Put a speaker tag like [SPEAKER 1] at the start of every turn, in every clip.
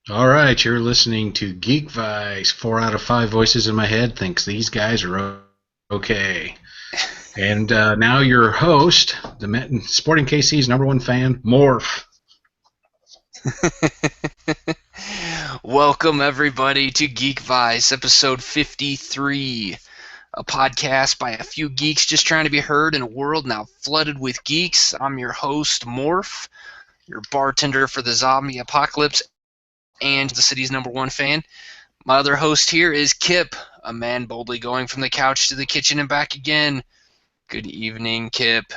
[SPEAKER 1] All right, you're listening to Geek Vice. 4 out of 5 voices in my head thinks these guys are okay. And now your host, the Sporting KC's #1 fan, Morph.
[SPEAKER 2] Welcome, everybody, to Geek Vice, episode 53, a podcast by a few geeks just trying to be heard in a world now flooded with geeks. I'm your host, Morph, your bartender for the zombie apocalypse and the city's #1 fan. My other host here is Kip, a man boldly going from the couch to the kitchen and back again. Good evening, Kip.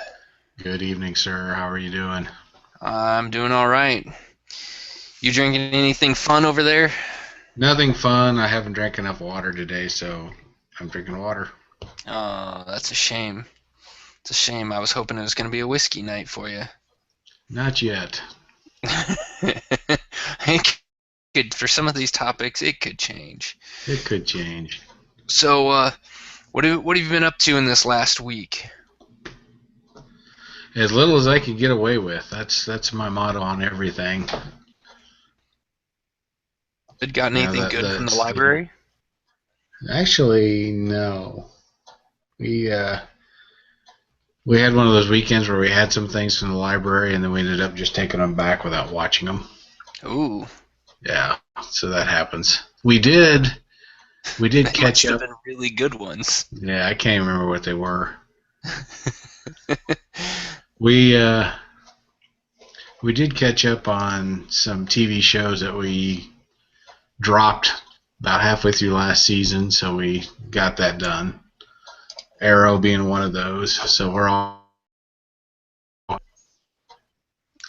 [SPEAKER 1] Good evening, sir. How are you doing?
[SPEAKER 2] I'm doing all right. You drinking anything fun over there?
[SPEAKER 1] Nothing fun. I haven't drank enough water today, so I'm drinking water.
[SPEAKER 2] Oh, that's a shame. It's a shame. I was hoping it was going to be a whiskey night for you.
[SPEAKER 1] Not yet.
[SPEAKER 2] It could, for some of these topics, it could change.
[SPEAKER 1] It could change.
[SPEAKER 2] So, what have you been up to in this last week?
[SPEAKER 1] As little as I could get away with. That's my motto on everything.
[SPEAKER 2] Had gotten anything good from the library?
[SPEAKER 1] Actually, no. We had one of those weekends where we had some things from the library, and then we ended up just taking them back without watching them.
[SPEAKER 2] Ooh.
[SPEAKER 1] Yeah, so that happens. We did catch up.
[SPEAKER 2] Must have been really good ones.
[SPEAKER 1] Yeah, I can't remember what they were. We did catch up on some TV shows that we dropped about halfway through last season, so we got that done. Arrow being one of those, so we're all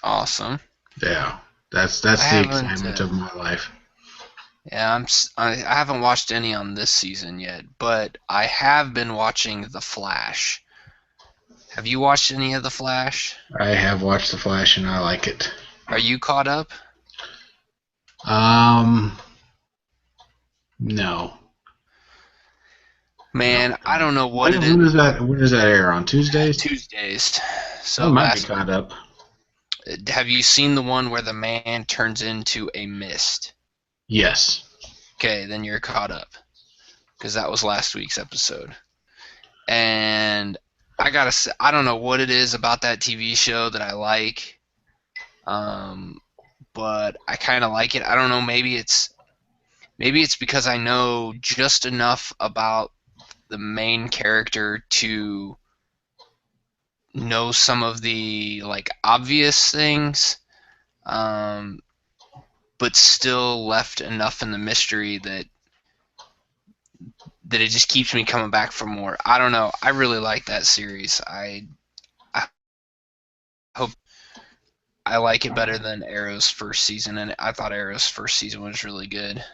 [SPEAKER 2] awesome.
[SPEAKER 1] Yeah, that's the excitement of my life.
[SPEAKER 2] Yeah, I haven't watched any on this season yet, but I have been watching The Flash. Have you watched any of The Flash?
[SPEAKER 1] I have watched The Flash, and I like it.
[SPEAKER 2] Are you caught up?
[SPEAKER 1] No.
[SPEAKER 2] Man, I don't know what it
[SPEAKER 1] is. When does that air? On Tuesdays?
[SPEAKER 2] Tuesdays. So
[SPEAKER 1] I might be caught up.
[SPEAKER 2] Have you seen the one where the man turns into a mist?
[SPEAKER 1] Yes.
[SPEAKER 2] Okay, then you're caught up. Because that was last week's episode. And I gotta say, I don't know what it is about that TV show that I like. But I kind of like it. I don't know, maybe it's because I know just enough about the main character to know some of the obvious things, but still left enough in the mystery that it just keeps me coming back for more. I don't know. I really like that series. I hope I like it better than Arrow's first season, and I thought Arrow's first season was really good.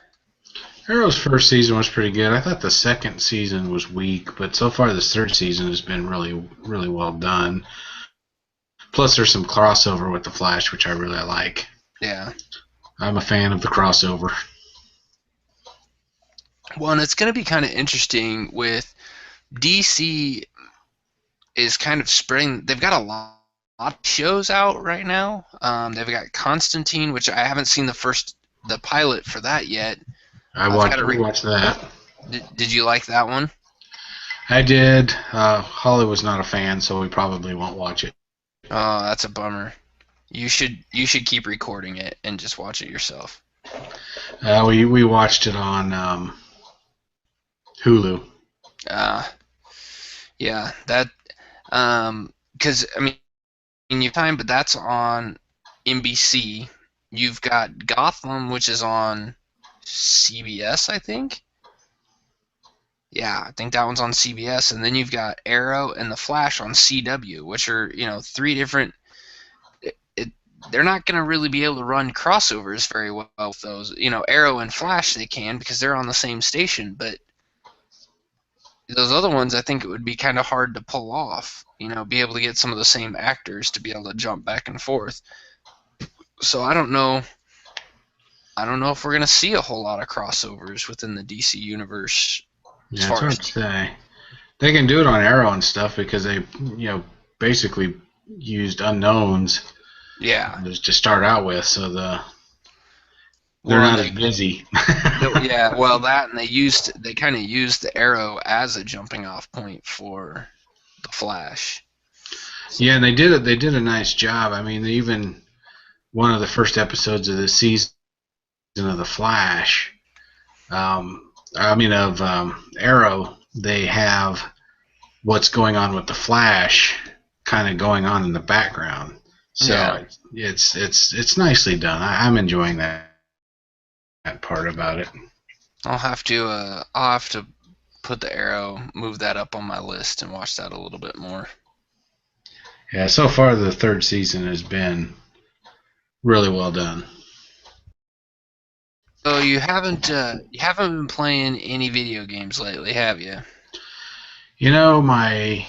[SPEAKER 1] Arrow's first season was pretty good. I thought the second season was weak, but so far this third season has been really, really well done. Plus, there's some crossover with The Flash, which I really like.
[SPEAKER 2] Yeah.
[SPEAKER 1] I'm a fan of the crossover.
[SPEAKER 2] Well, and it's going to be kind of interesting with DC is kind of spreading. They've got a lot of shows out right now. They've got Constantine, which I haven't seen the pilot for that yet.
[SPEAKER 1] I watched that.
[SPEAKER 2] Did you like that one?
[SPEAKER 1] I did. Holly was not a fan, so we probably won't watch it.
[SPEAKER 2] Oh, that's a bummer. You should keep recording it and just watch it yourself.
[SPEAKER 1] We watched it on Hulu.
[SPEAKER 2] Yeah, that because I mean you've time, but that's on NBC. You've got Gotham, which is on CBS, I think. Yeah, I think that one's on CBS, and then you've got Arrow and The Flash on CW, which are three different. They're not going to really be able to run crossovers very well with those. Arrow and Flash they can because they're on the same station, but those other ones I think it would be kind of hard to pull off. Be able to get some of the same actors to be able to jump back and forth. So I don't know. I don't know if we're going to see a whole lot of crossovers within the DC universe.
[SPEAKER 1] Yeah, it's hard to say. They can do it on Arrow and stuff because they, basically used unknowns.
[SPEAKER 2] Yeah.
[SPEAKER 1] To start out with, so They're
[SPEAKER 2] Well, and
[SPEAKER 1] not as busy.
[SPEAKER 2] yeah, well that and they kind of used the arrow as a jumping off point for the Flash. So,
[SPEAKER 1] Yeah, and they did a nice job. I mean, even one of the first episodes of the season of the Flash, Arrow, they have what's going on with the Flash kind of going on in the background.
[SPEAKER 2] yeah,
[SPEAKER 1] So it's nicely done. I'm enjoying that part about it.
[SPEAKER 2] I'll have to put the arrow, move that up on my list and watch that a little bit more.
[SPEAKER 1] Yeah, so far the third season has been really well done.
[SPEAKER 2] So you haven't been playing any video games lately, have you?
[SPEAKER 1] My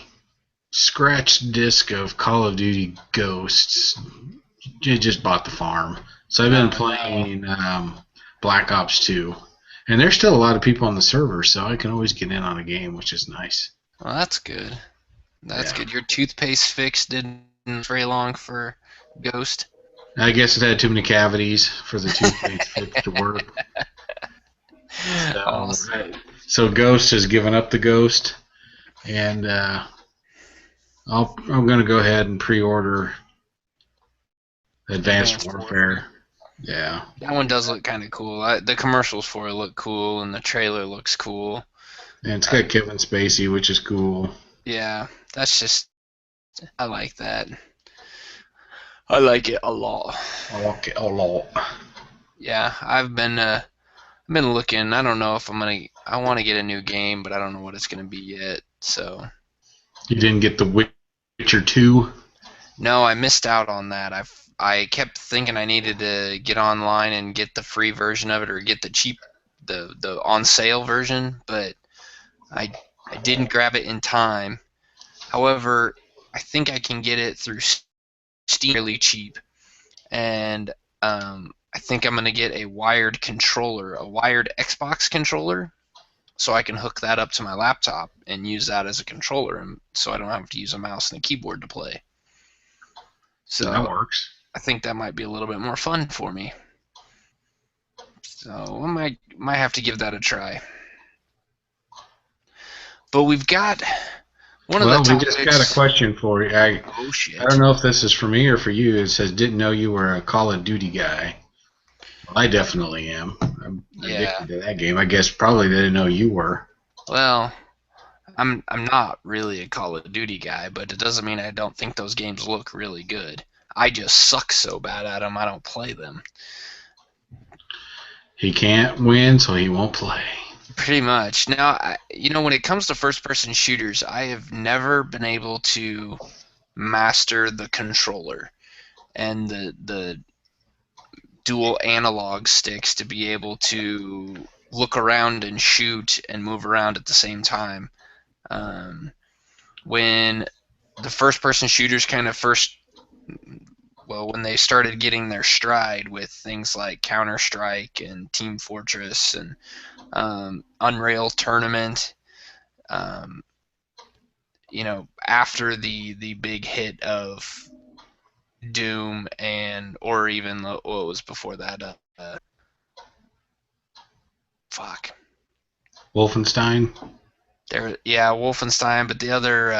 [SPEAKER 1] scratched disc of Call of Duty Ghosts just bought the farm, so I've been
[SPEAKER 2] No, no.
[SPEAKER 1] playing Black Ops 2, and there's still a lot of people on the server, so I can always get in on a game, which is nice.
[SPEAKER 2] Well, that's good. That's
[SPEAKER 1] Yeah,
[SPEAKER 2] good. Your toothpaste fix didn't very long for Ghost.
[SPEAKER 1] I guess it had too many cavities for the toothpaste fix to work. So,
[SPEAKER 2] Awesome.
[SPEAKER 1] so Ghost has given up the Ghost, and I'm going to go ahead and pre-order Advanced
[SPEAKER 2] Advanced Warfare.
[SPEAKER 1] Warfare. Yeah,
[SPEAKER 2] That one does look kind of cool. The commercials for it look cool, and the trailer looks cool.
[SPEAKER 1] and it's got Kevin Spacey, which is cool.
[SPEAKER 2] Yeah, that's just I like that. I like it a lot.
[SPEAKER 1] I like it a lot.
[SPEAKER 2] Yeah, I've been looking. I don't know if I want to get a new game, but I don't know what it's gonna be yet. So
[SPEAKER 1] You didn't get The Witcher 2?
[SPEAKER 2] no, I missed out on that. I kept thinking I needed to get online and get the free version of it or get the cheap the on sale version, but I I didn't grab it in time. However, I think I can get it through Steam really cheap, and I think I'm gonna get a wired controller, a wired Xbox controller, so I can hook that up to my laptop and use that as a controller, and so I don't have to use a mouse and a keyboard to play.
[SPEAKER 1] That
[SPEAKER 2] So
[SPEAKER 1] works.
[SPEAKER 2] I think that might be a little bit more fun for me. So I might have to give that a try. But we've got one of the
[SPEAKER 1] Well, we just got a
[SPEAKER 2] topics.
[SPEAKER 1] question for you.
[SPEAKER 2] Oh
[SPEAKER 1] I don't
[SPEAKER 2] shit!
[SPEAKER 1] know if this is for me or for you. It says, didn't know you were a Call of Duty guy. Well, I definitely am. I'm
[SPEAKER 2] Yeah.
[SPEAKER 1] addicted to that game. I guess probably they didn't know you were.
[SPEAKER 2] Well, I'm not really a Call of Duty guy, but it doesn't mean I don't think those games look really good. I just suck so bad at them I don't play them.
[SPEAKER 1] He can't win, so he won't play.
[SPEAKER 2] Pretty much. Now, when it comes to first-person shooters, I have never been able to master the controller and the dual analog sticks to be able to look around and shoot and move around at the same time. Um, when the first-person shooters kind of when they started getting their stride with things like Counter Strike and Team Fortress and Unreal Tournament, um, after the big hit of Doom or even what was before that, fuck,
[SPEAKER 1] Wolfenstein?
[SPEAKER 2] yeah, Wolfenstein, but the other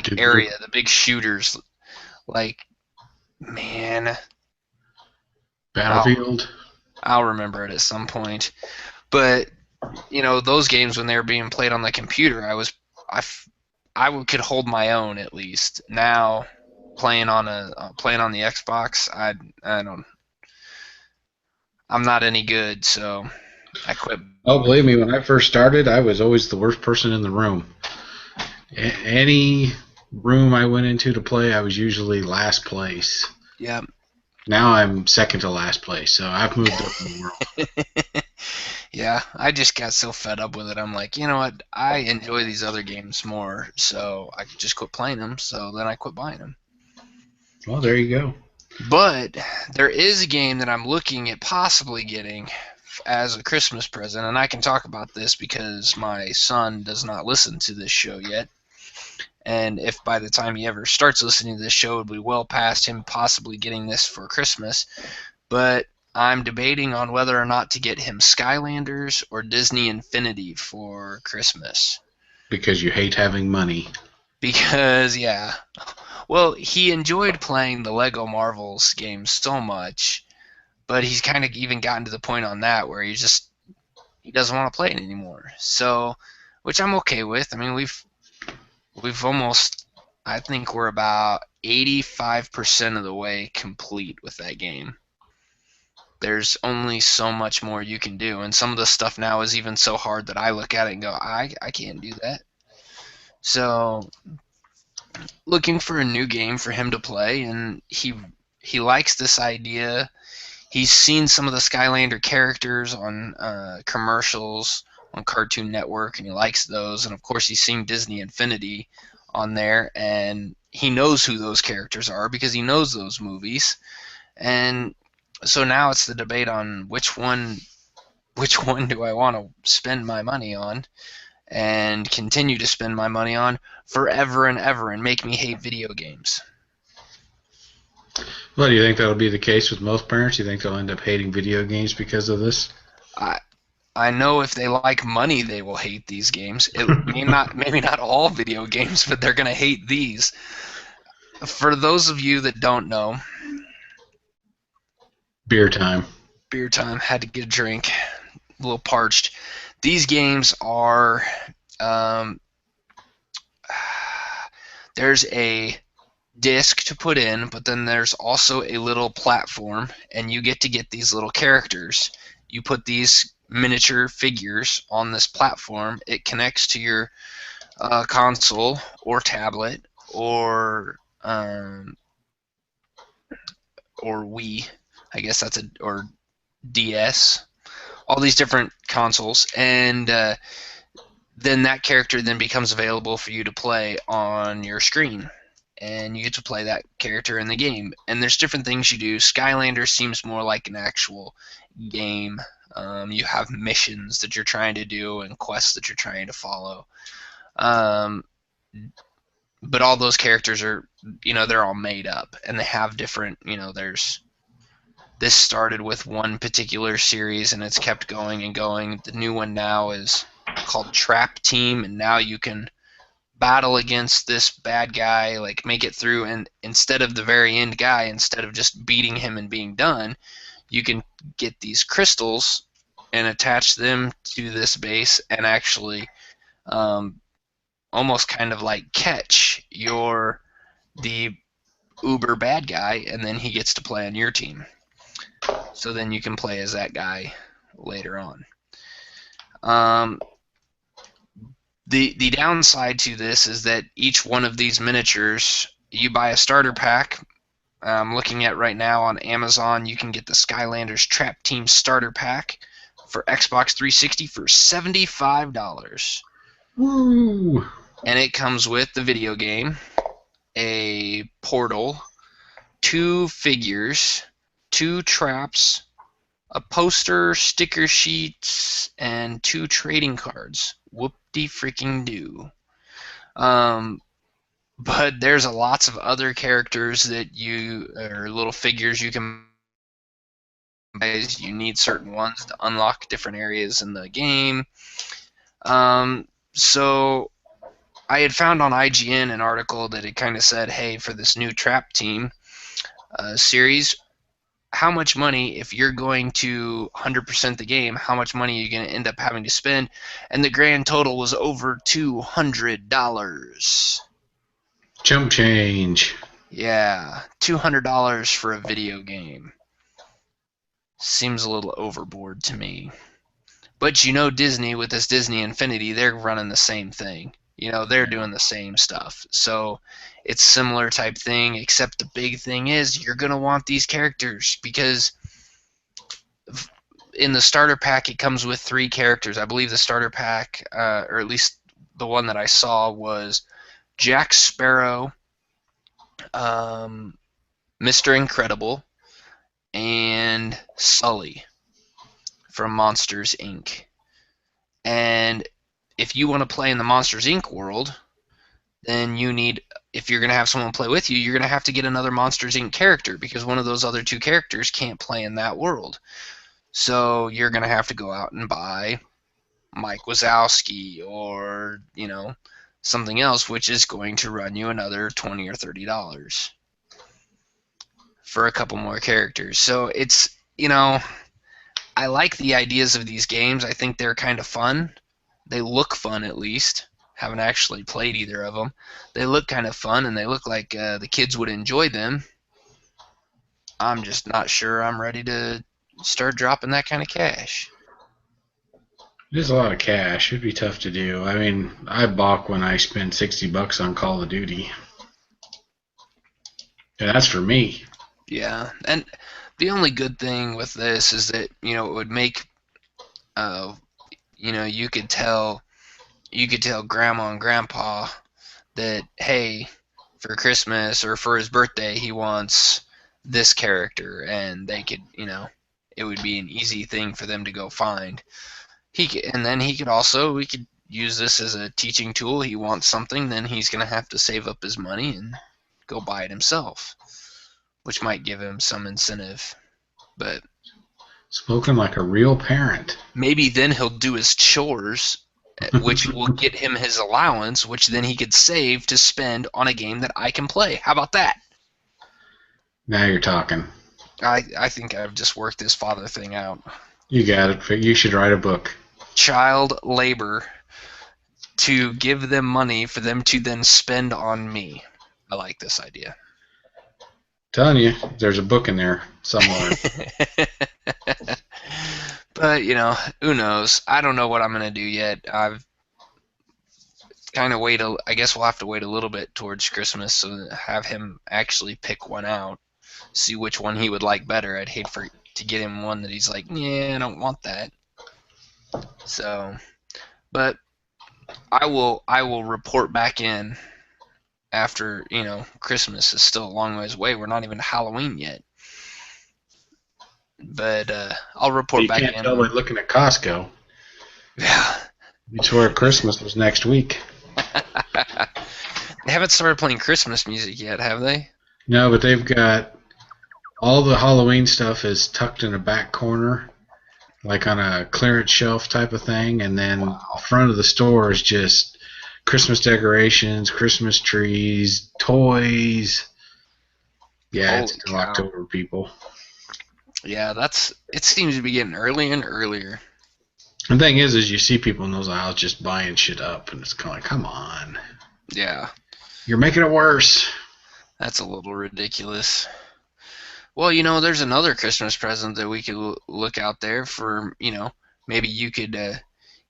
[SPEAKER 1] Doom?
[SPEAKER 2] area, the big shooters, like man, I'll
[SPEAKER 1] Battlefield?
[SPEAKER 2] I'll remember it at some point. But those games when they were being played on the computer, could hold my own at least. Now playing on the Xbox, I don't I'm not any good, so I quit.
[SPEAKER 1] Oh, believe me, when I first started, I was always the worst person in the room. Any room I went into to play, I was usually last place.
[SPEAKER 2] Yeah.
[SPEAKER 1] Now I'm second to last place, so I've moved up in the world.
[SPEAKER 2] Yeah, I just got so fed up with it. I'm like, you know what? I enjoy these other games more, so I just quit playing them. So then I quit buying them.
[SPEAKER 1] Well, there you go.
[SPEAKER 2] But there is a game that I'm looking at possibly getting as a Christmas present, and I can talk about this because my son does not listen to this show yet. And if by the time he ever starts listening to this show, it would be well past him possibly getting this for Christmas. But I'm debating on whether or not to get him Skylanders or Disney Infinity for Christmas.
[SPEAKER 1] Because you hate having money.
[SPEAKER 2] Because, yeah. Well, he enjoyed playing the Lego Marvels games so much, but he's kind of even gotten to the point on that where he doesn't want to play it anymore. So, which I'm okay with. I mean, we've almost, I think we're about 85% of the way complete with that game. There's only so much more you can do, and some of the stuff now is even so hard that I look at it and go, I can't do that. So, looking for a new game for him to play, and he likes this idea. He's seen some of the Skylander characters on commercials on Cartoon Network, and he likes those. And of course, he's seen Disney Infinity on there, and he knows who those characters are because he knows those movies. And so now it's the debate on which one do I want to spend my money on and continue to spend my money on forever and ever and make me hate video games.
[SPEAKER 1] Well, do you think that'll be the case with most parents? You think they'll end up hating video games because of this?
[SPEAKER 2] I I know if they like money, they will hate these games. It may not, maybe not all video games, but they're gonna hate these. For those of you that don't know,
[SPEAKER 1] Beer time.
[SPEAKER 2] beer time. Had to get a drink. A little parched. These games are. Um, there's a disc to put in, but then there's also a little platform, and you get to get these little characters. You put these miniature figures on this platform. It connects to your console or tablet or Wii. I guess that's or DS. All these different consoles, and then that character then becomes available for you to play on your screen, and you get to play that character in the game. And there's different things you do. Skylanders seems more like an actual game. You have missions that you're trying to do and quests that you're trying to follow. Um, but all those characters are, they're all made up, and they have different, there's this started with one particular series and it's kept going and going. The new one now is called Trap Team, and now you can battle against this bad guy, like make it through, and instead of the very end guy, instead of just beating him and being done, you can get these crystals and attach them to this base and actually almost kind of like catch the uber bad guy, and then he gets to play on your team. So then you can play as that guy later on. The downside to this is that each one of these miniatures, you buy a starter pack. I'm looking at right now on Amazon, you can get the Skylanders Trap Team starter pack for Xbox 360 for $75.
[SPEAKER 1] Woo!
[SPEAKER 2] And it comes with the video game, a portal, 2 figures, 2 traps, a poster, sticker sheets, and 2 trading cards. Whoop-de-freaking-do. But there's lots of other characters or little figures you can buy. You need certain ones to unlock different areas in the game. So I had found on IGN an article that it kind of said, hey, for this new Trap Team series, how much money, if you're going to 100% the game, how much money are you going to end up having to spend? And the grand total was over $200.
[SPEAKER 1] Chump change.
[SPEAKER 2] Yeah, $200 for a video game. Seems a little overboard to me. But Disney, with this Disney Infinity, they're running the same thing. They're doing the same stuff. So it's similar type thing, except the big thing is you're going to want these characters because in the starter pack it comes with 3 characters. I believe the starter pack, or at least the one that I saw, was Jack Sparrow, Mr. Incredible, and Sully from Monsters, Inc. And if you want to play in the Monsters, Inc. world, then you need, if you're going to have someone play with you, you're going to have to get another Monsters Inc. character because one of those other two characters can't play in that world. So you're going to have to go out and buy Mike Wazowski or, something else, which is going to run you another $20 or $30 for a couple more characters. So it's, I like the ideas of these games. I think they're kind of fun. They look fun, at least. Haven't actually played either of them. They look kind of fun, and they look like the kids would enjoy them. I'm just not sure I'm ready to start dropping that kind of cash.
[SPEAKER 1] It is a lot of cash. It'd be tough to do. I mean, I balk when I spend $60 on Call of Duty. And that's for me.
[SPEAKER 2] Yeah, and the only good thing with this is that, it would make, you could tell grandma and grandpa that, hey, for Christmas or for his birthday, he wants this character, and they could, it would be an easy thing for them to go find. And then we could use this as a teaching tool. He wants something, then he's going to have to save up his money and go buy it himself, which might give him some incentive. But
[SPEAKER 1] spoken like a real parent.
[SPEAKER 2] Maybe then he'll do his chores, which will get him his allowance, which then he could save to spend on a game that I can play. How about that?
[SPEAKER 1] Now you're talking.
[SPEAKER 2] I think I've just worked this father thing out.
[SPEAKER 1] You got it. You should write a book.
[SPEAKER 2] Child labor to give them money for them to then spend on me. I like this idea.
[SPEAKER 1] Telling you, there's a book in there somewhere.
[SPEAKER 2] But, who knows? I don't know what I'm going to do yet. I've kind of I guess we'll have to wait a little bit towards Christmas so have him actually pick one out, see which one he would like better. I'd hate to get him one that he's like, yeah, I don't want that. So, but I will report back in after, Christmas is still a long ways away. We're not even Halloween yet. But I'll report back in.
[SPEAKER 1] You can't tell by looking at Costco.
[SPEAKER 2] Yeah.
[SPEAKER 1] You swear Christmas was next week.
[SPEAKER 2] They haven't started playing Christmas music yet, have they?
[SPEAKER 1] No, but they've got all the Halloween stuff is tucked in a back corner, like on a clearance shelf type of thing, and then the front of the store is just Christmas decorations, Christmas trees, toys. Yeah, it's till October, people.
[SPEAKER 2] Yeah, it seems to be getting earlier and earlier.
[SPEAKER 1] The thing is you see people in those aisles just buying shit up, and it's kind of like, come on.
[SPEAKER 2] Yeah.
[SPEAKER 1] You're making it worse.
[SPEAKER 2] That's a little ridiculous. Well, there's another Christmas present that we could look out there for, maybe you could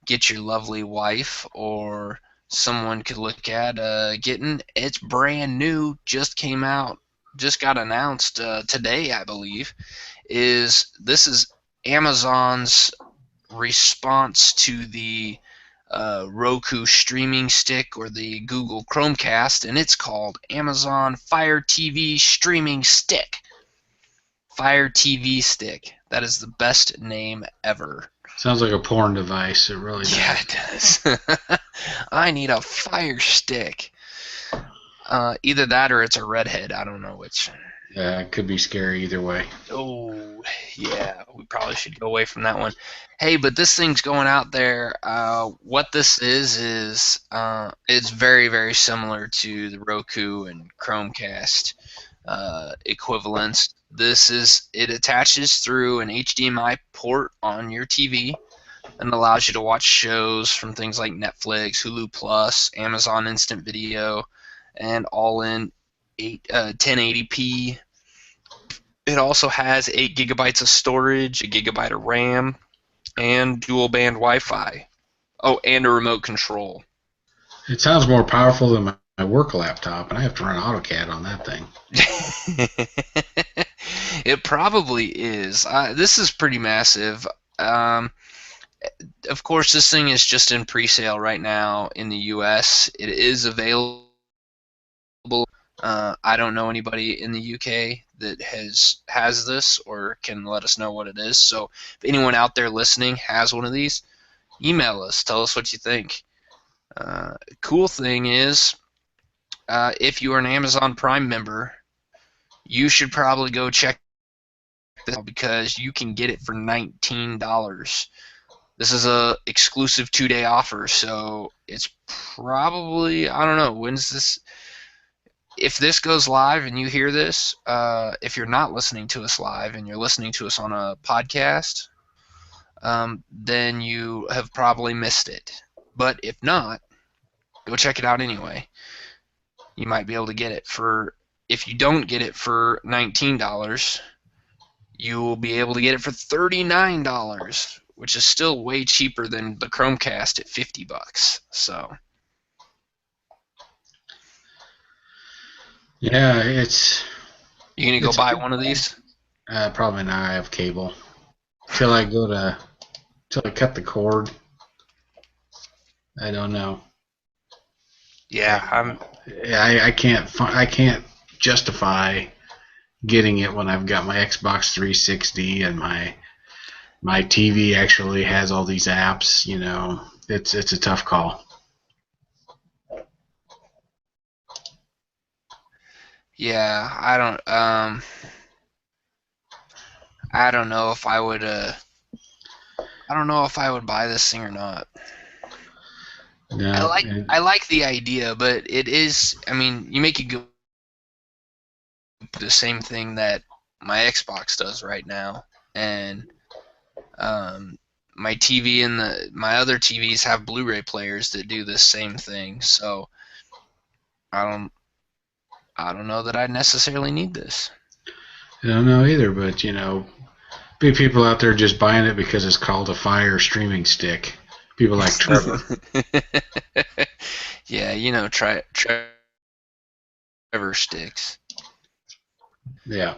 [SPEAKER 2] get your lovely wife, or someone could look at getting. It's brand new, just came out, just got announced today, I believe. This is Amazon's response to the Roku streaming stick or the Google Chromecast, and it's called Amazon Fire TV Streaming Stick. Fire TV Stick. That is the best name ever.
[SPEAKER 1] Sounds like a porn device. It really does.
[SPEAKER 2] Yeah, it does. I need a Fire Stick. Either that or it's a redhead. I don't know which.
[SPEAKER 1] Yeah, it could be scary either way.
[SPEAKER 2] Oh, yeah. We probably should go away from that one. Hey, but this thing's going out there. What this is it's very, very similar to the Roku and Chromecast equivalents. It attaches through an HDMI port on your TV and allows you to watch shows from things like Netflix, Hulu Plus, Amazon Instant Video, and all in 1080p. It also has 8 gigabytes of storage, a gigabyte of RAM, and dual band Wi-Fi. Oh, and a remote control.
[SPEAKER 1] It sounds more powerful than my work laptop, and I have to run AutoCAD on that thing.
[SPEAKER 2] It probably is. This is pretty massive. Of course, this thing is just in pre-sale right now in the U.S. It is available. I don't know anybody in the UK that has this or can let us know what it is. So if anyone out there listening has one of these, email us. Tell us what you think. Cool thing is, if you are an Amazon Prime member, you should probably go check this out because you can get it for $19. This is a exclusive 2-day offer, so it's probably, I don't know, when's this? If this goes live and you hear this, if you're not listening to us live and you're listening to us on a podcast, then you have probably missed it. But if not, go check it out anyway. You might be able to get it for, if you don't get it for $19, you will be able to get it for $39, which is still way cheaper than the Chromecast at $50. So
[SPEAKER 1] Yeah, it's
[SPEAKER 2] you gonna go
[SPEAKER 1] it's
[SPEAKER 2] buy one of these?
[SPEAKER 1] probably not. I have cable till I cut the cord. I don't know.
[SPEAKER 2] Yeah,
[SPEAKER 1] I can't justify getting it when I've got my Xbox 360 and my TV actually has all these apps. It's a tough call.
[SPEAKER 2] yeah. I don't know if I would. I don't know if I would buy this thing or not.
[SPEAKER 1] No,
[SPEAKER 2] I like the idea, but it is. I mean, you make it go the same thing that my Xbox does right now, and my TV and my other TVs have Blu-ray players that do this same thing. So I don't I don't know that I necessarily need this.
[SPEAKER 1] I don't know either. But be people out there just buying it because it's called a Fire streaming stick. People like Trevor.
[SPEAKER 2] Yeah, Trevor sticks.
[SPEAKER 1] Yeah.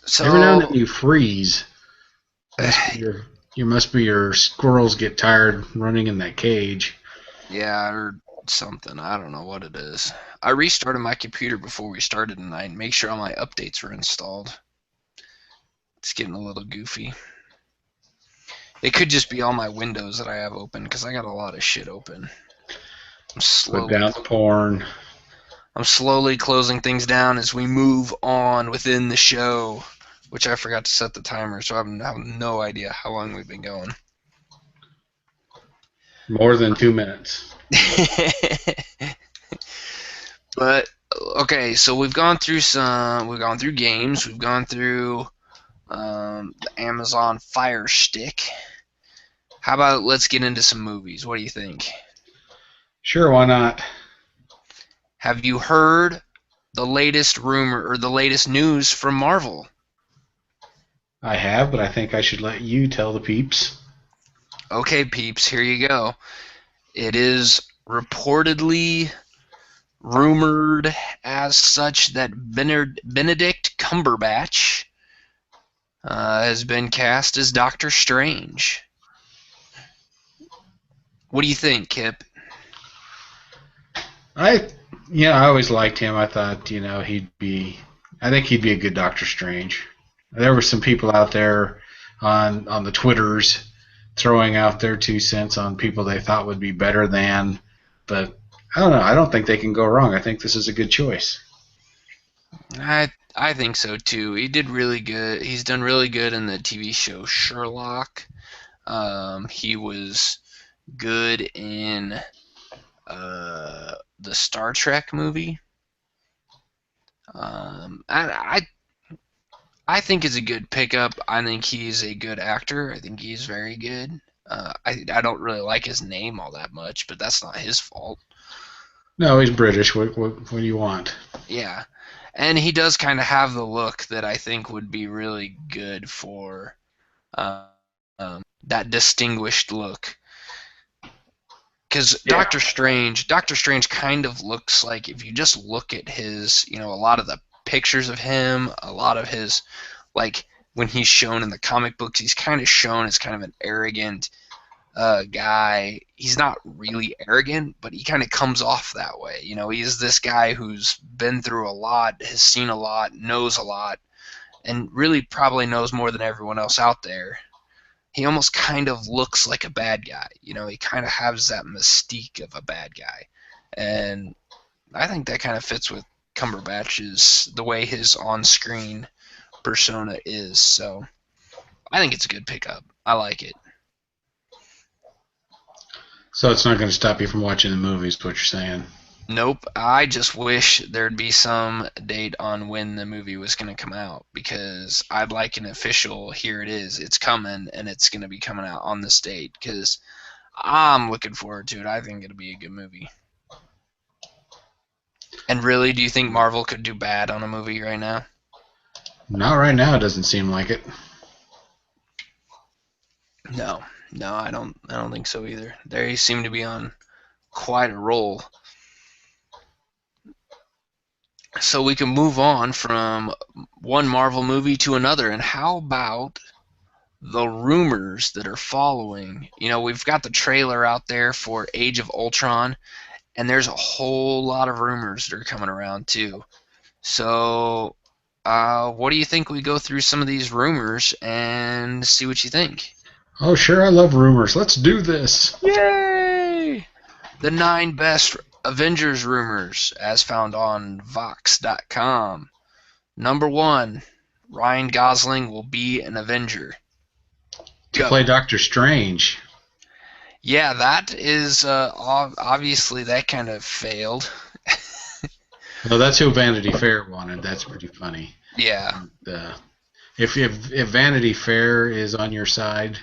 [SPEAKER 2] So
[SPEAKER 1] Every now and then you freeze. Must be your squirrels get tired running in that cage.
[SPEAKER 2] yeah, or something. I don't know what it is. I restarted my computer before we started tonight and make sure all my updates were installed. It's getting a little goofy. It could just be all my windows that I have open because I got a lot of shit open.
[SPEAKER 1] Put down the porn.
[SPEAKER 2] I'm slowly closing things down as we move on within the show, which I forgot to set the timer, so I have no idea how long we've been going.
[SPEAKER 1] More than 2 minutes.
[SPEAKER 2] But okay, so we've gone through games, we've gone through the Amazon Fire Stick. How about let's get into some movies? What do you think?
[SPEAKER 1] Sure, why not?
[SPEAKER 2] Have you heard the latest rumor or the latest news from Marvel?
[SPEAKER 1] I have, but I think I should let you tell the peeps.
[SPEAKER 2] Okay, peeps, here you go. It is reportedly rumored as such that Benedict Cumberbatch has been cast as Doctor Strange. What do you think, Kip?
[SPEAKER 1] I always liked him. I thought, I think he'd be a good Doctor Strange. There were some people out there on the Twitters throwing out their 2 cents on people they thought would be better than, but I don't know. I don't think they can go wrong. I think this is a good choice.
[SPEAKER 2] I think so too. He did really good. He's done really good in the TV show Sherlock. He was good in the Star Trek movie. I think it's a good pickup. I think he's a good actor. I think he's very good. I don't really like his name all that much, but that's not his fault.
[SPEAKER 1] No, he's British. What do you want?
[SPEAKER 2] Yeah. And he does kind of have the look that I think would be really good for that distinguished look. Because
[SPEAKER 1] Yeah.
[SPEAKER 2] Doctor Strange kind of looks like, if you just look at his, a lot of the pictures of him, a lot of his, like when he's shown in the comic books, he's kind of shown as kind of an arrogant guy. He's not really arrogant, but he kind of comes off that way. He's this guy who's been through a lot, has seen a lot, knows a lot, and really probably knows more than everyone else out there. He almost kind of looks like a bad guy. He kind of has that mystique of a bad guy. and I think that kind of fits with Cumberbatch's the way his on-screen persona is. So I think it's a good pickup. I like it.
[SPEAKER 1] So it's not going to stop you from watching the movies, what you're saying.
[SPEAKER 2] Nope. I just wish there'd be some date on when the movie was going to come out, because I'd like an official, here it is, it's coming, and it's going to be coming out on this date, because I'm looking forward to it. I think it'll be a good movie. And really, do you think Marvel could do bad on a movie right now?
[SPEAKER 1] Not right now, it doesn't seem like it.
[SPEAKER 2] No. No, I don't think so either. They seem to be on quite a roll. So we can move on from one Marvel movie to another. And how about the rumors that are following? You know, we've got the trailer out there for Age of Ultron, and there's a whole lot of rumors that are coming around too. So, what do you think we go through some of these rumors and see what you think?
[SPEAKER 1] Oh, sure, I love rumors. Let's do this.
[SPEAKER 2] Yay! The 9 best Avengers rumors, as found on Vox.com. Number 1, Ryan Gosling will be an Avenger.
[SPEAKER 1] To play Doctor Strange.
[SPEAKER 2] Yeah, that is obviously that kind of failed.
[SPEAKER 1] No, that's who Vanity Fair wanted. That's pretty funny.
[SPEAKER 2] Yeah.
[SPEAKER 1] If Vanity Fair is on your side,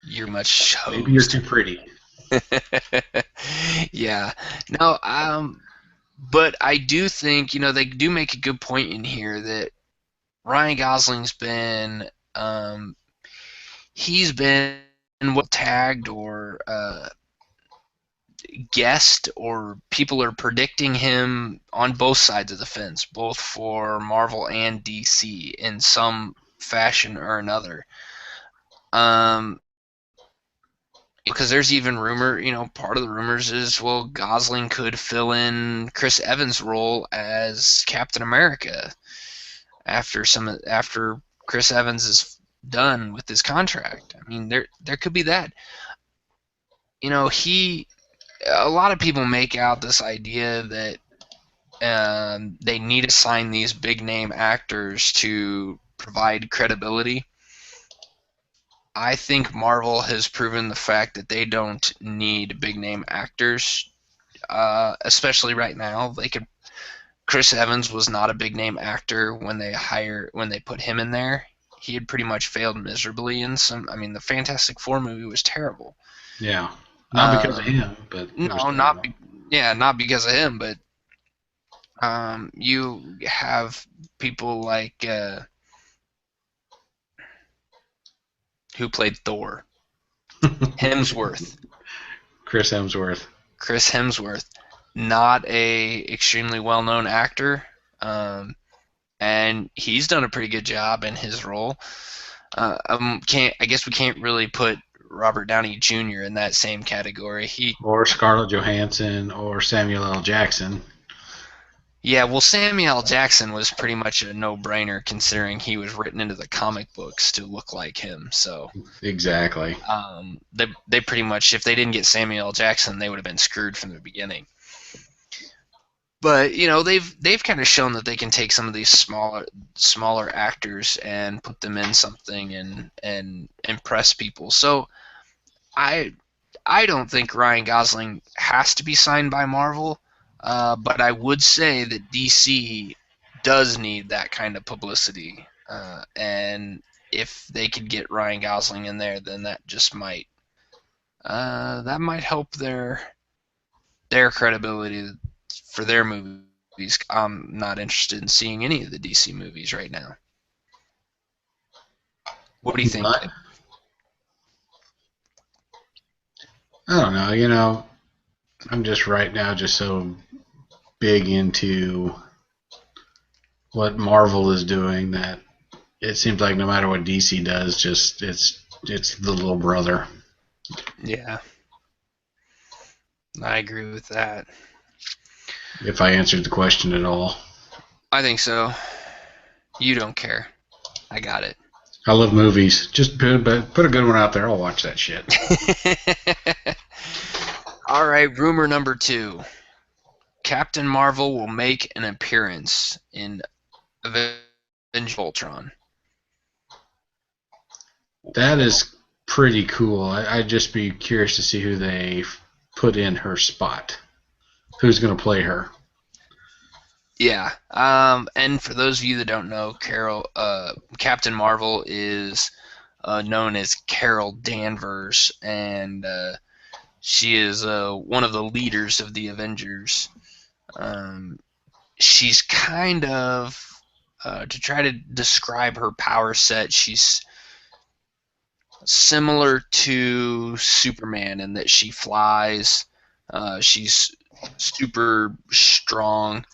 [SPEAKER 2] you're much hosed.
[SPEAKER 1] Maybe you're too pretty.
[SPEAKER 2] Yeah. No, but I do think, they do make a good point in here that Ryan Gosling's been he's been tagged or guessed, or people are predicting him on both sides of the fence, both for Marvel and DC in some fashion or another. Because there's even rumor, part of the rumors is, well, Gosling could fill in Chris Evans' role as Captain America after Chris Evans is done with his contract. I mean, there could be that. A lot of people make out this idea that they need to sign these big name actors to provide credibility. I think Marvel has proven the fact that they don't need big name actors, especially right now. Chris Evans was not a big name actor when they put him in there. He had pretty much failed miserably in some. I mean, the Fantastic Four movie was terrible.
[SPEAKER 1] Yeah, not because of him, but
[SPEAKER 2] no, not because of him, but you have people like who played Thor, Hemsworth.
[SPEAKER 1] Chris Hemsworth,
[SPEAKER 2] not a extremely well-known actor, and he's done a pretty good job in his role. I guess we can't really put Robert Downey Jr. in that same category.
[SPEAKER 1] Or Scarlett Johansson or Samuel L. Jackson.
[SPEAKER 2] Yeah, well, Samuel L. Jackson was pretty much a no-brainer, considering he was written into the comic books to look like him. So
[SPEAKER 1] exactly.
[SPEAKER 2] They pretty much, if they didn't get Samuel L. Jackson, they would have been screwed from the beginning. But they've kind of shown that they can take some of these smaller actors and put them in something and impress people. So I don't think Ryan Gosling has to be signed by Marvel. But I would say that DC does need that kind of publicity, and if they could get Ryan Gosling in there, then that just might help their credibility for their movies. I'm not interested in seeing any of the DC movies right now. What do you think?
[SPEAKER 1] I don't know. I'm just right now so big into what Marvel is doing that it seems like no matter what DC does, just it's the little brother.
[SPEAKER 2] Yeah, I agree with that.
[SPEAKER 1] If I answered the question at all.
[SPEAKER 2] I think so. You don't care. I got it.
[SPEAKER 1] I love movies. Just put a good one out there. I'll watch that shit.
[SPEAKER 2] All right, rumor number 2. Captain Marvel will make an appearance in Avengers Ultron.
[SPEAKER 1] That is pretty cool. I'd just be curious to see who they put in her spot. Who's going to play her?
[SPEAKER 2] Yeah. And for those of you that don't know, Captain Marvel is known as Carol Danvers, and she is one of the leaders of the Avengers. She's kind of, to try to describe her power set, she's similar to Superman in that she flies. She's super strong.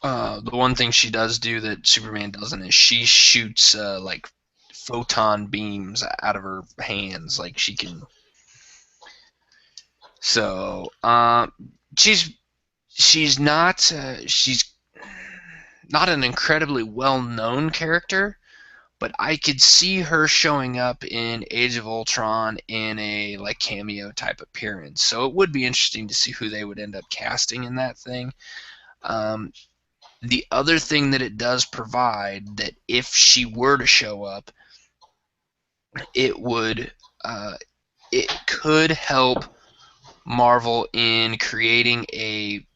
[SPEAKER 2] The one thing she does do that Superman doesn't is she shoots like photon beams out of her hands. Like she can. So she's not an incredibly well known character, but I could see her showing up in Age of Ultron in a like cameo type appearance. So it would be interesting to see who they would end up casting in that thing. The other thing that it does provide, that if she were to show up, it would it could help Marvel in creating a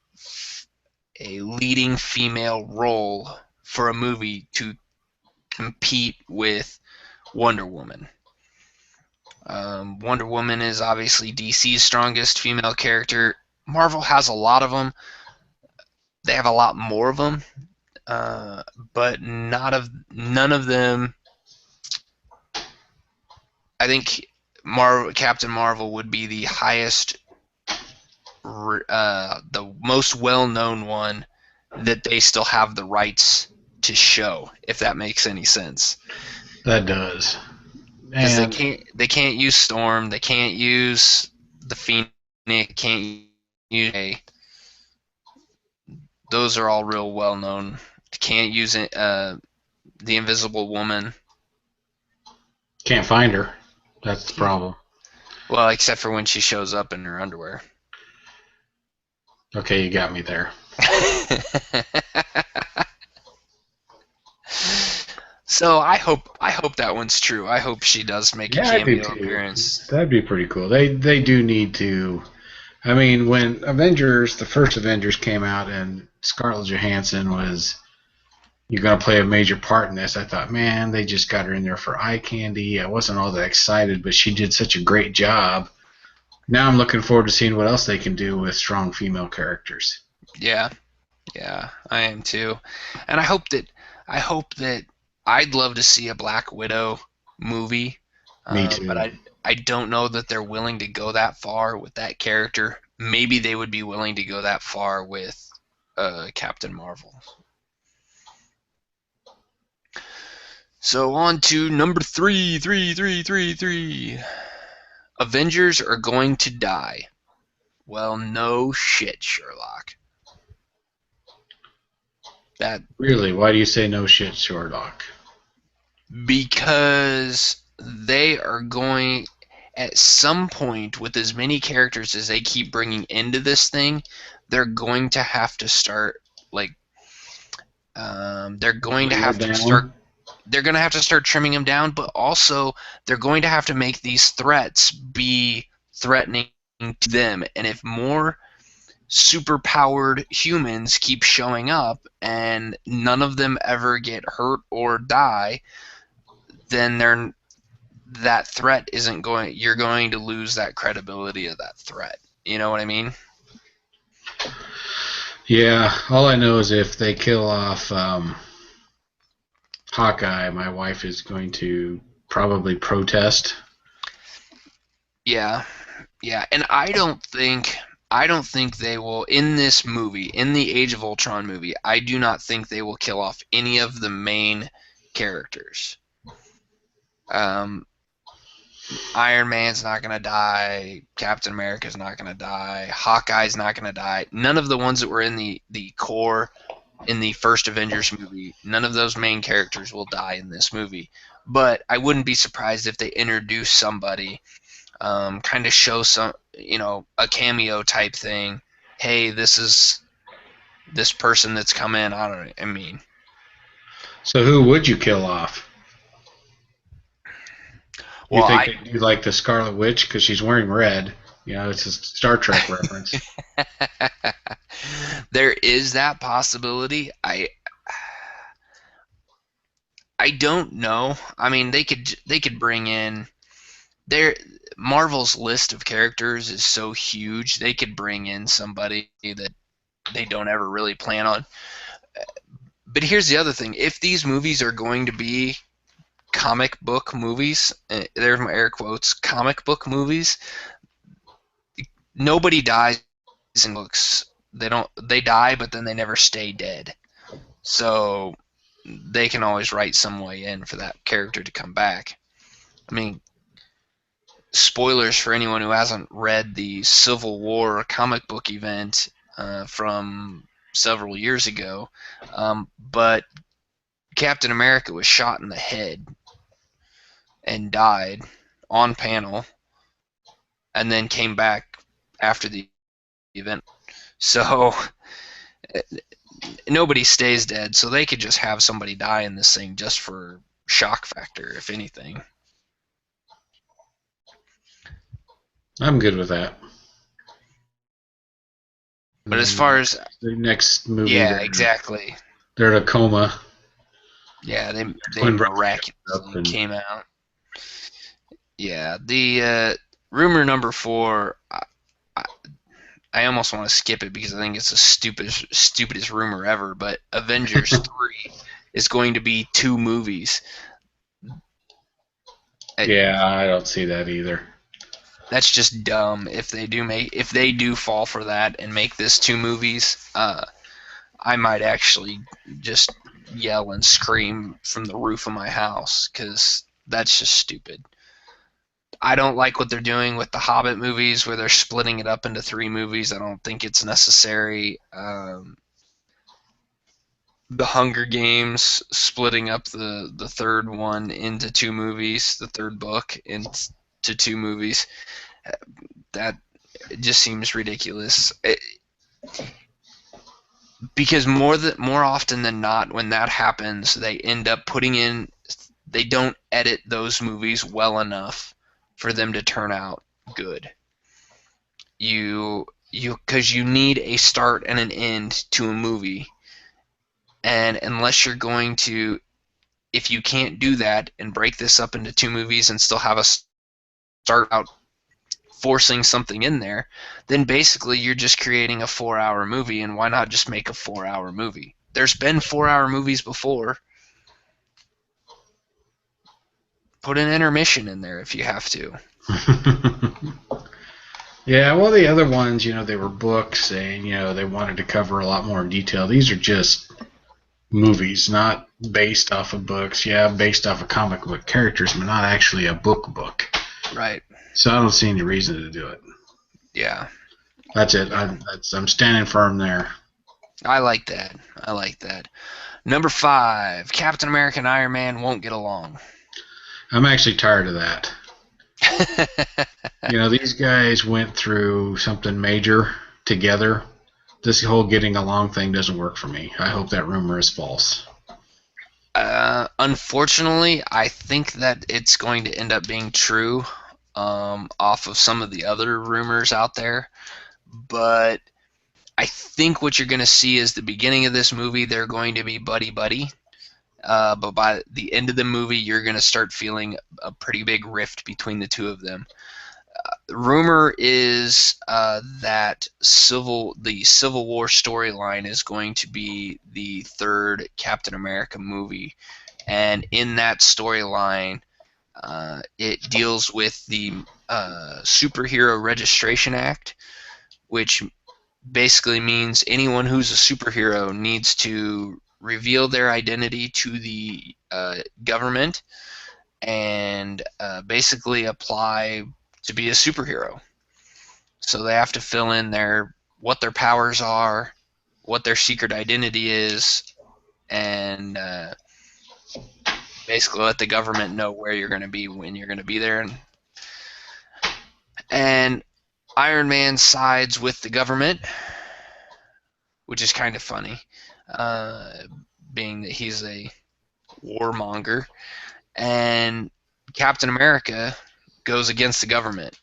[SPEAKER 2] leading female role for a movie to compete with Wonder Woman. Wonder Woman is obviously DC's strongest female character. Marvel has a lot of them. They have a lot more of them, but none of them. I think Captain Marvel would be the highest, the most well-known one that they still have the rights to show, if that makes any sense.
[SPEAKER 1] That does.
[SPEAKER 2] Because they can't use Storm, they can't use the Phoenix, can't use those are all real well known. Can't use it, the Invisible Woman.
[SPEAKER 1] Can't find her. That's the problem.
[SPEAKER 2] Well, except for when she shows up in her underwear.
[SPEAKER 1] Okay, you got me there.
[SPEAKER 2] So I hope that one's true. I hope she does make a cameo appearance.
[SPEAKER 1] That'd be pretty cool. They do need to. I mean, when the first Avengers came out and Scarlett Johansson was, you're going to play a major part in this, I thought, man, they just got her in there for eye candy. I wasn't all that excited, but she did such a great job. Now I'm looking forward to seeing what else they can do with strong female characters.
[SPEAKER 2] Yeah, I am too, and I hope that I'd love to see a Black Widow movie.
[SPEAKER 1] Me too.
[SPEAKER 2] But I don't know that they're willing to go that far with that character. Maybe they would be willing to go that far with Captain Marvel. So on to number 3. Avengers are going to die. Well, no shit, Sherlock.
[SPEAKER 1] Really? Why do you say no shit, Sherlock?
[SPEAKER 2] Because they are going, at some point, with as many characters as they keep bringing into this thing, they're going to have to start they're going to have to start trimming them down, but also they're going to have to make these threats be threatening to them. And if more super-powered humans keep showing up and none of them ever get hurt or die, then that threat isn't going. You're going to lose that credibility of that threat. You know what I mean?
[SPEAKER 1] Yeah. All I know is if they kill off Hawkeye, my wife is going to probably protest.
[SPEAKER 2] Yeah, and I don't think they will, in this movie, in the Age of Ultron movie, I do not think they will kill off any of the main characters. Iron Man's not going to die. Captain America's not going to die. Hawkeye's not going to die. None of the ones that were in the core in the first Avengers movie, none of those main characters will die in this movie. But I wouldn't be surprised if they introduce somebody, kind of show some, a cameo type thing, hey, this is this person that's come in. I mean,
[SPEAKER 1] So who would you kill off? You
[SPEAKER 2] well,
[SPEAKER 1] think they do like the Scarlet Witch because she's wearing red? You know, it's a Star Trek reference.
[SPEAKER 2] there is that possibility. I don't know. I mean, they could bring in their Marvel's list of characters is so huge. They could bring in somebody that they don't ever really plan on. But here's the other thing: if these movies are going to be comic book movies, there's my air quotes, comic book movies, nobody dies in books. They die, but then they never stay dead. So they can always write some way in for that character to come back. I mean, spoilers for anyone who hasn't read the Civil War comic book event from several years ago, but Captain America was shot in the head and died on panel, and then came back after the event. So nobody stays dead, so they could just have somebody die in this thing just for shock factor, if anything.
[SPEAKER 1] I'm good with that. And
[SPEAKER 2] But as
[SPEAKER 1] then
[SPEAKER 2] far as
[SPEAKER 1] the next movie,
[SPEAKER 2] yeah, exactly.
[SPEAKER 1] they're in a coma.
[SPEAKER 2] Yeah, they
[SPEAKER 1] Twin brothers up
[SPEAKER 2] miraculously
[SPEAKER 1] and
[SPEAKER 2] came out. Yeah, the rumor number 4. I, I almost want to skip it because I think it's the stupidest rumor ever. But Avengers 3 is going to be 2 movies.
[SPEAKER 1] yeah, I don't see that either.
[SPEAKER 2] That's just dumb. If they do fall for that and make this 2 movies, I might actually just yell and scream from the roof of my house because that's just stupid. I don't like what they're doing with the Hobbit movies where they're splitting it up into 3 movies. I don't think it's necessary. The Hunger Games splitting up the third one into 2 movies, the third book into 2 movies. That just seems ridiculous. Because more often than not, when that happens, they end up they don't edit those movies well enough for them to turn out good. Because you need a start and an end to a movie, and unless you're going to, if you can't do that and break this up into 2 movies and still have a start out forcing something in there, then basically you're just creating a 4-hour movie, and why not just make a 4-hour movie? There's been 4-hour movies before. Put an intermission in there if you have to.
[SPEAKER 1] Yeah, well, the other ones, they were books, and they wanted to cover a lot more detail. These are just movies, not based off of books. Yeah, based off of comic book characters, but not actually a book.
[SPEAKER 2] Right.
[SPEAKER 1] So I don't see any reason to do it.
[SPEAKER 2] Yeah.
[SPEAKER 1] That's it. I'm standing firm there.
[SPEAKER 2] I like that. Number 5, Captain America and Iron Man won't get along.
[SPEAKER 1] I'm actually tired of that. These guys went through something major together. This whole getting along thing doesn't work for me. I hope that rumor is false.
[SPEAKER 2] Unfortunately, I think that it's going to end up being true off of some of the other rumors out there. But I think what you're going to see is the beginning of this movie, they're going to be buddy-buddy. But by the end of the movie, you're going to start feeling a pretty big rift between the 2 of them. The rumor is that the Civil War storyline is going to be the 3rd Captain America movie, and in that storyline, it deals with the Superhero Registration Act, which basically means anyone who's a superhero needs to reveal their identity to the government and basically apply to be a superhero. So they have to fill in what their powers are, what their secret identity is, and basically let the government know where you're going to be when you're going to be there. And Iron Man sides with the government, which is kind of funny, uh, being that he's a warmonger. And Captain America goes against the government.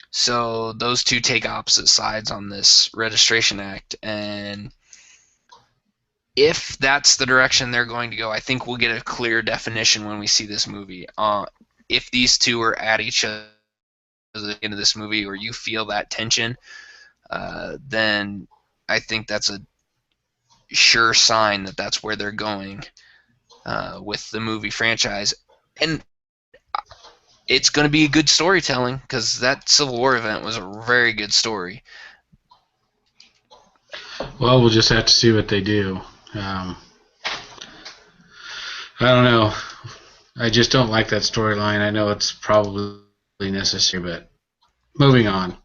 [SPEAKER 2] So those two take opposite sides on this registration act, and if that's the direction they're going to go, I think we'll get a clear definition when we see this movie. If these two are at each other at the end of this movie, or you feel that tension, then I think that's a sure sign that that's where they're going with the movie franchise. And it's going to be good storytelling, because that Civil War event was a very good story.
[SPEAKER 1] Well, we'll just have to see what they do. I don't know. I just don't like that storyline. I know it's probably necessary, but moving on.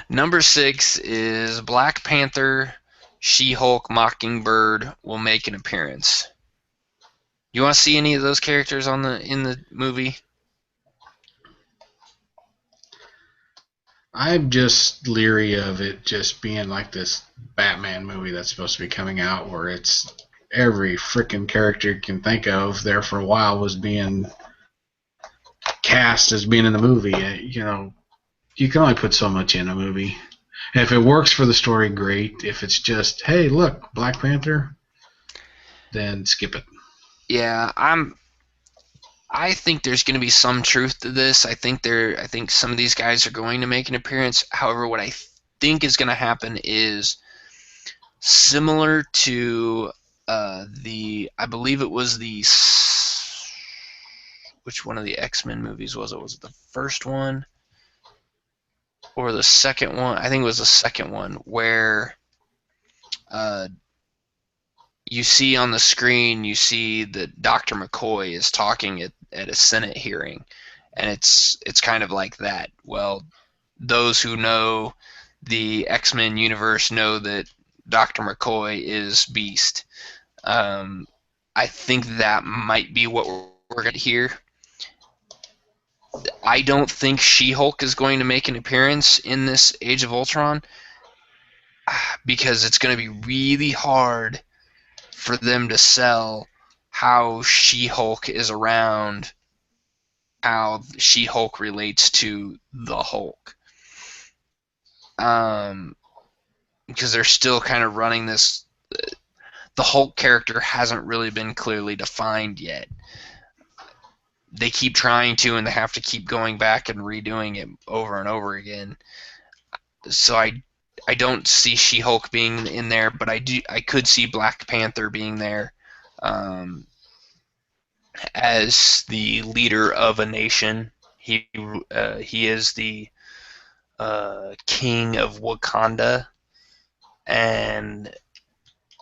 [SPEAKER 2] Number 6 is Black Panther, She-Hulk, Mockingbird will make an appearance. You want to see any of those characters in the movie?
[SPEAKER 1] I'm just leery of it just being like this Batman movie that's supposed to be coming out, where it's every freaking character you can think of there for a while was being cast as being in the movie. You know, you can only put so much in a movie. And if it works for the story, great. If it's just, hey, look, Black Panther, then skip it.
[SPEAKER 2] Yeah, I think there's going to be some truth to this. I think some of these guys are going to make an appearance. However, what I think is going to happen is similar to I believe it was which one of the X-Men movies was it? Was it the first one or the second one? I think it was the second one, where you see on the screen, you see that Dr. McCoy is talking at a Senate hearing, and it's kind of like that. Well, those who know the X-Men universe know that Dr. McCoy is Beast. I think that might be what we're going to hear. I don't think She-Hulk is going to make an appearance in this Age of Ultron, because it's going to be really hard for them to sell how She-Hulk is around, how She-Hulk relates to the Hulk. Because they're still kind of running this. The Hulk character hasn't really been clearly defined yet. They keep trying to, and they have to keep going back and redoing it over and over again. So I don't see She-Hulk being in there, but I could see Black Panther being there, as the leader of a nation. He is the king of Wakanda, and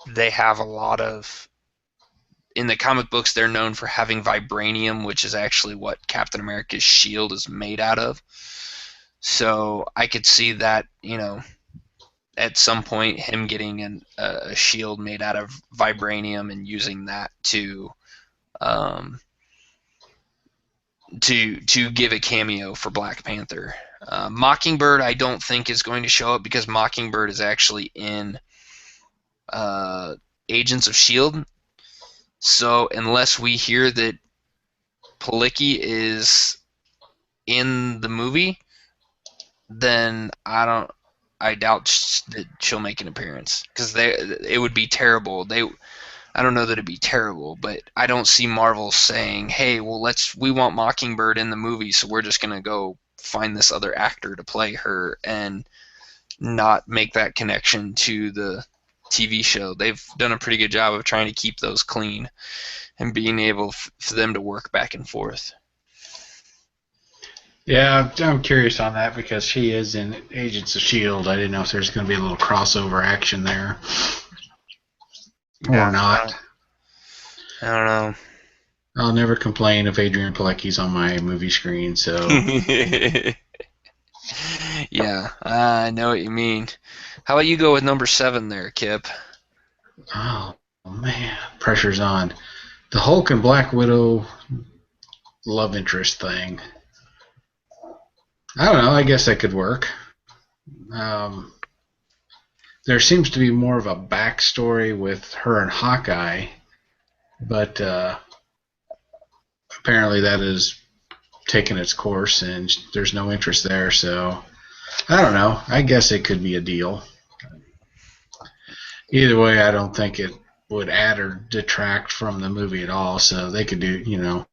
[SPEAKER 2] they have a lot of. In the comic books, they're known for having vibranium, which is actually what Captain America's shield is made out of. So I could see that, at some point, him getting a shield made out of vibranium and using that to give a cameo for Black Panther. Mockingbird, I don't think is going to show up, because Mockingbird is actually in Agents of S.H.I.E.L.D. So unless we hear that Palicki is in the movie, then I doubt that she'll make an appearance, because it would be terrible. I don't know that it'd be terrible, but I don't see Marvel saying, "Hey, well, we want Mockingbird in the movie, so we're just gonna go find this other actor to play her," and not make that connection to the TV show. They've done a pretty good job of trying to keep those clean and being able for them to work back and forth.
[SPEAKER 1] Yeah, I'm curious on that, because she is in Agents of S.H.I.E.L.D. I didn't know if there's going to be a little crossover action there or not.
[SPEAKER 2] I don't know.
[SPEAKER 1] I'll never complain if Adrian Palicki's on my movie screen, so...
[SPEAKER 2] Yeah, I know what you mean. How about you go with number 7 there, Kip?
[SPEAKER 1] Oh, man. Pressure's on. The Hulk and Black Widow love interest thing. I don't know. I guess that could work. there seems to be more of a backstory with her and Hawkeye, but apparently that has taken its course, and there's no interest there. So I don't know. I guess it could be a deal. Either way, I don't think it would add or detract from the movie at all. So they could do,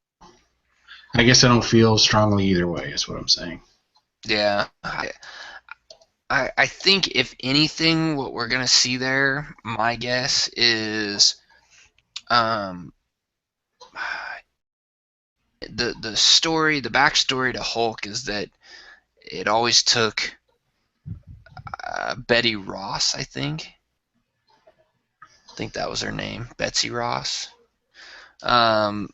[SPEAKER 1] I guess I don't feel strongly either way. Is what I'm saying.
[SPEAKER 2] Yeah, I think if anything, what we're gonna see there, my guess is, um, the backstory to Hulk is that it always took Betty Ross, I think that was her name, Betsy Ross, um,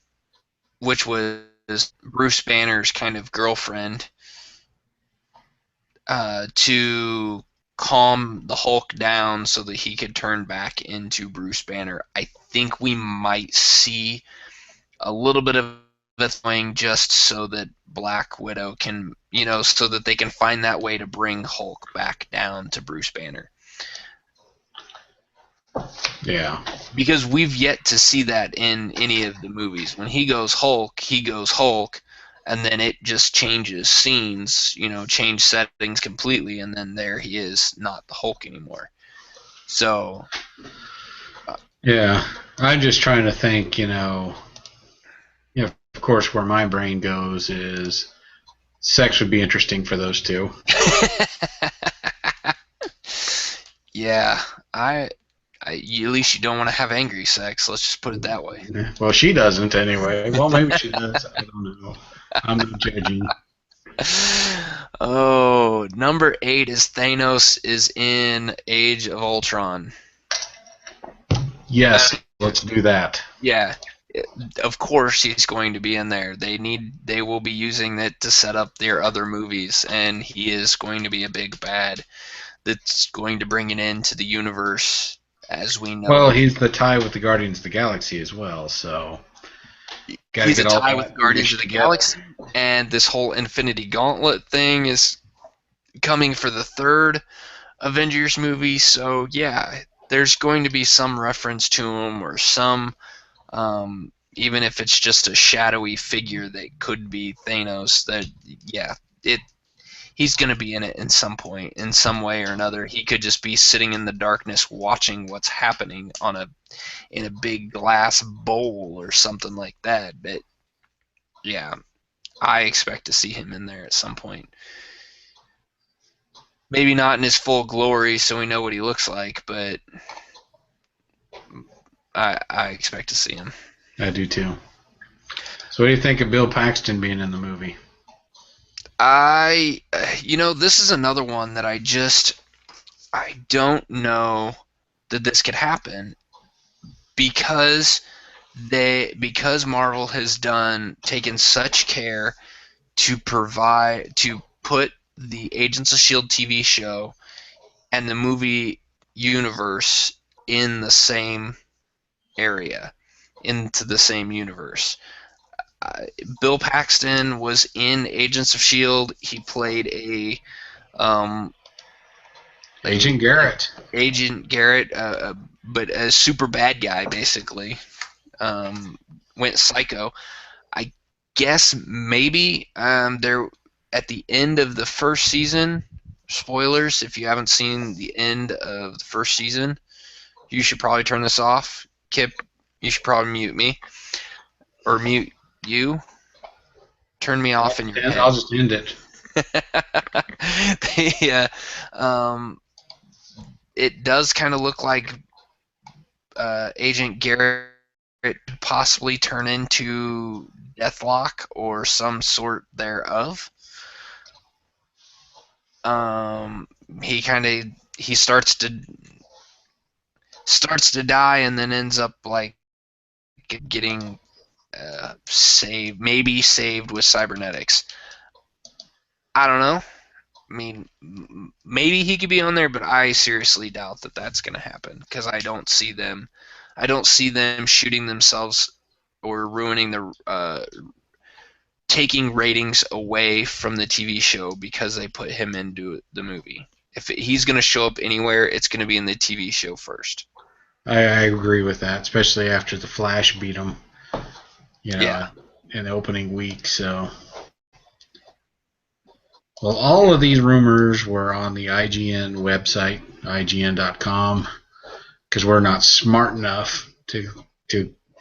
[SPEAKER 2] which was Bruce Banner's kind of girlfriend, to calm the Hulk down so that he could turn back into Bruce Banner. I think we might see a little bit of a thing just so that Black Widow can, so that they can find that way to bring Hulk back down to Bruce Banner.
[SPEAKER 1] Yeah.
[SPEAKER 2] Because we've yet to see that in any of the movies. When he goes Hulk, and then it just changes scenes, change settings completely, and then there he is, not the Hulk anymore. So.
[SPEAKER 1] Yeah. I'm just trying to think, of course, where my brain goes is sex would be interesting for those two.
[SPEAKER 2] Yeah, at least you don't want to have angry sex. Let's just put it that way.
[SPEAKER 1] Well, she doesn't anyway. Well, maybe she does. I don't know. I'm not judging.
[SPEAKER 2] Oh, number 8 is Thanos is in Age of Ultron.
[SPEAKER 1] Yes, let's do that.
[SPEAKER 2] Yeah, of course he's going to be in there. They will be using it to set up their other movies, and he is going to be a big bad that's going to bring it into the universe as we know.
[SPEAKER 1] Well, he's the tie with the Guardians of the Galaxy as well, so
[SPEAKER 2] he's a tie with Guardians of the Galaxy, and this whole Infinity Gauntlet thing is coming for the third Avengers movie. So yeah, there's going to be some reference to him, or some, even if it's just a shadowy figure that could be Thanos. That he's going to be in it in some point, in some way or another. He could just be sitting in the darkness watching what's happening in a big glass bowl or something like that. But yeah, I expect to see him in there at some point. Maybe not in his full glory, so we know what he looks like, but I expect to see him.
[SPEAKER 1] I do too. So what do you think of Bill Paxton being in the movie?
[SPEAKER 2] This is another one that I don't know that this could happen, because Marvel has taken such care to put the Agents of S.H.I.E.L.D. TV show and the movie universe in the same area, into the same universe. Bill Paxton was in Agents of S.H.I.E.L.D. He played
[SPEAKER 1] Agent Garrett.
[SPEAKER 2] But a super bad guy, basically. Went psycho. I guess maybe there at the end of the first season. Spoilers: if you haven't seen the end of the first season, you should probably turn this off. Kip, you should probably mute me, or mute you. Turn me off in your head.
[SPEAKER 1] I'll just end it.
[SPEAKER 2] It does kind of look like Agent Garrett possibly turn into Deathlock or some sort thereof. He starts to die, and then ends up like getting saved with cybernetics. I don't know. I mean, maybe he could be on there, but I seriously doubt that that's going to happen, because I don't see them shooting themselves or ruining taking ratings away from the TV show because they put him into the movie. If he's going to show up anywhere, it's going to be in the TV show first.
[SPEAKER 1] I agree with that, especially after the Flash beat him,
[SPEAKER 2] Yeah.
[SPEAKER 1] in the opening week. So, well, all of these rumors were on the IGN website, IGN.com, because we're not smart enough to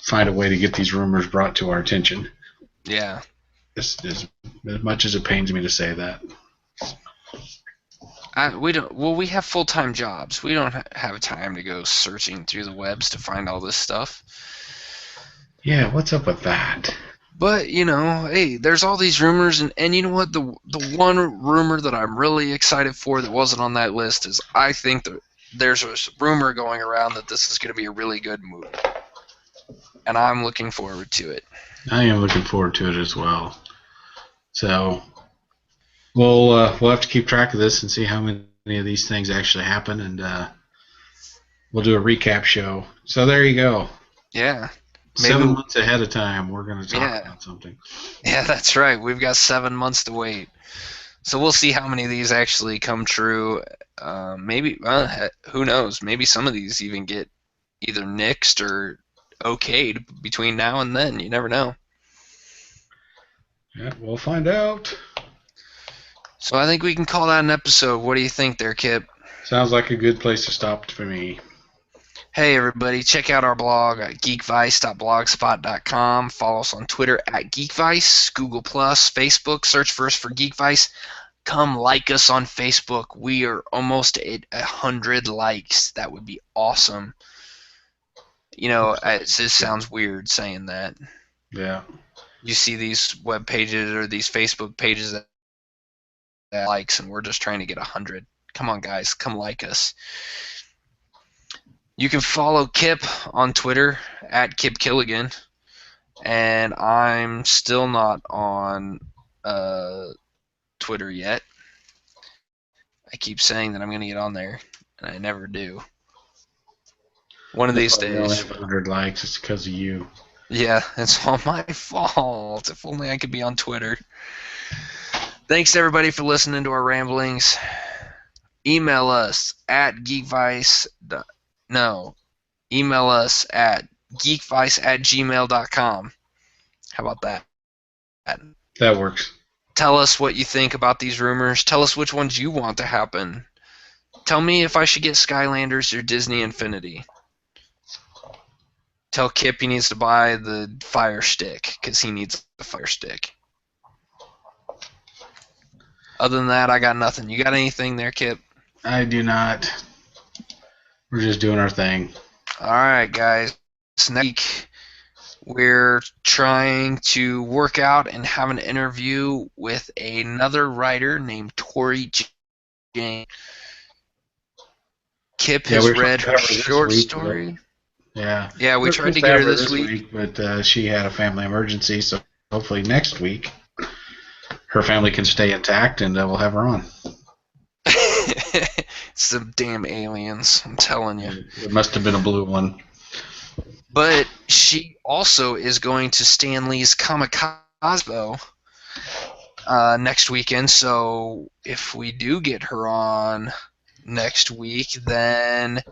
[SPEAKER 1] find a way to get these rumors brought to our attention.
[SPEAKER 2] Yeah.
[SPEAKER 1] As much as it pains me to say that.
[SPEAKER 2] We have full-time jobs. We don't have time to go searching through the webs to find all this stuff.
[SPEAKER 1] Yeah, what's up with that?
[SPEAKER 2] But, hey, there's all these rumors, and you know what? The one rumor that I'm really excited for that wasn't on that list is I think that there's a rumor going around that this is going to be a really good movie. And I'm looking forward to it.
[SPEAKER 1] I am looking forward to it as well. So we'll have to keep track of this and see how many of these things actually happen, and we'll do a recap show. So there you go.
[SPEAKER 2] Yeah.
[SPEAKER 1] 7 months ahead of time, we're going to talk about something.
[SPEAKER 2] Yeah, that's right. We've got 7 months to wait. So we'll see how many of these actually come true. Maybe, who knows? Maybe some of these even get either nixed or okayed between now and then. You never know.
[SPEAKER 1] Yeah, we'll find out.
[SPEAKER 2] So I think we can call that an episode. What do you think there, Kip?
[SPEAKER 1] Sounds like a good place to stop for me.
[SPEAKER 2] Hey, everybody, check out our blog at geekvice.blogspot.com. Follow us on Twitter at geekvice, Google+, Facebook. Search for us for Geekvice. Come like us on Facebook. We are almost at 100 likes. That would be awesome. It just sounds weird saying that.
[SPEAKER 1] Yeah.
[SPEAKER 2] You see these web pages or these Facebook pages that likes, and we're just trying to get 100. Come on, guys. Come like us. You can follow Kip on Twitter at Kip Killigan, and I'm still not on Twitter yet. I keep saying that I'm going to get on there, and I never do. One of these days.
[SPEAKER 1] I only have 100 likes. It's because of you.
[SPEAKER 2] Yeah, it's all my fault. If only I could be on Twitter. Thanks, everybody, for listening to our ramblings. Email us at geekvice. Email us at geekvice@gmail.com. How about that?
[SPEAKER 1] That works.
[SPEAKER 2] Tell us what you think about these rumors. Tell us which ones you want to happen. Tell me if I should get Skylanders or Disney Infinity. Tell Kip he needs to buy the Fire Stick because he needs the Fire Stick. Other than that, I got nothing. You got anything there, Kip?
[SPEAKER 1] I do not. We're just doing our thing.
[SPEAKER 2] All right, guys. Next week, we're trying to work out and have an interview with another writer named Tori Jane. Kip has read her short story.
[SPEAKER 1] Yeah.
[SPEAKER 2] Yeah, we tried to get her this week.
[SPEAKER 1] But she had a family emergency, so hopefully next week her family can stay intact and we'll have her on.
[SPEAKER 2] Some damn aliens, I'm telling you.
[SPEAKER 1] It must have been a blue one.
[SPEAKER 2] But she also is going to Stan Lee's Kamikaze next weekend, so if we do get her on next week, then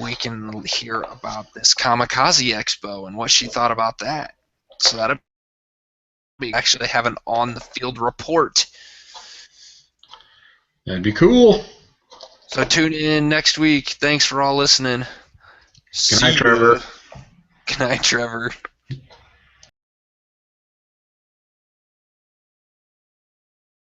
[SPEAKER 2] we can hear about this Kamikaze Expo and what she thought about that. So that'll be actually have an on-the-field report.
[SPEAKER 1] That'd be cool.
[SPEAKER 2] So tune in next week. Thanks for all listening.
[SPEAKER 1] Good night, Trevor.
[SPEAKER 2] Good night, Trevor.